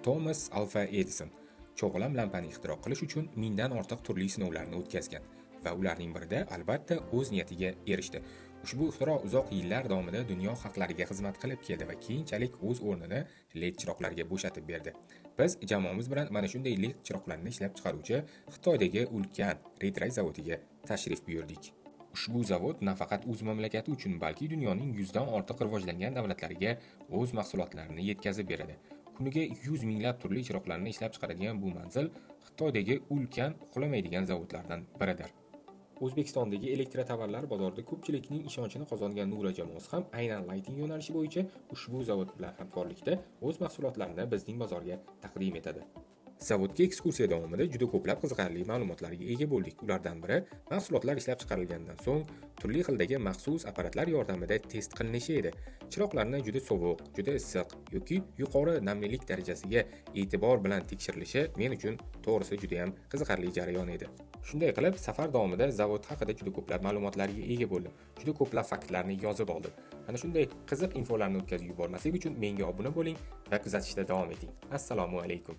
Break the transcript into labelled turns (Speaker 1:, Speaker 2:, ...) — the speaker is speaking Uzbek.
Speaker 1: Thomas Alva Edison cho'g'lam lampani ixtiro qilish uchun mingdan ortiq turli sinovlarni o'tkazgan va ularning birida albatta o'z niyatiga erishdi. Ushbu ixtiro uzoq yillar davomida dunyo xalqlariga xizmat qilib keldi va keyinchalik o'z o'rnini LED chiroqlarga bo'shatib berdi. Biz jamoamiz bilan mana shunday LED chiroqlarni ishlab chiqaruvchi Xitoydagi ulkan Redray zavodiga tashrif buyurdik. Ushbu zavod nafaqat o'z mamlakati uchun, balki dunyoning 100 dan ortiq rivojlangan davlatlariga o'z mahsulotlarini yetkazib beradi. Kuniga 100 minglab turli chiroqlarni ishlab chiqaradigan bu manzil Xitoydagi ulkan uxlamaydigan zavodlardan biridir. O'zbekistondagi elektrotovarlar bozorida ko'pchilikning ishonchini qozongan Nura jamoasi ham aynan lighting yo'nalishi bo'yicha ushbu zavod bilan hamkorlikda o'z mahsulotlarini bizning bozorga taqdim etadi. Zavodga ekskursiya davomida juda ko'plab qiziqarli ma'lumotlarga ega bo'ldik. Ulardan biri mahsulotlar ishlab chiqarilgandan so'ng turli xildagi maxsus apparatlar yordamida test qilinishi edi. Chiroqlarni juda sovuq, juda issiq yoki yuqori namlilik darajasiga e'tibor bilan tekshirilishi men uchun to'g'risi juda ham qiziqarli jarayon edi. Shunday qilib, safar davomida zavod haqida juda ko'plab ma'lumotlarga ega bo'ldim. Juda ko'plab faktlarni yozib oldim. Mana shunday qiziq infolarni o'tkazib yubormaslik uchun menga obuna bo'ling va kuzatishda davom eting. Assalomu alaykum.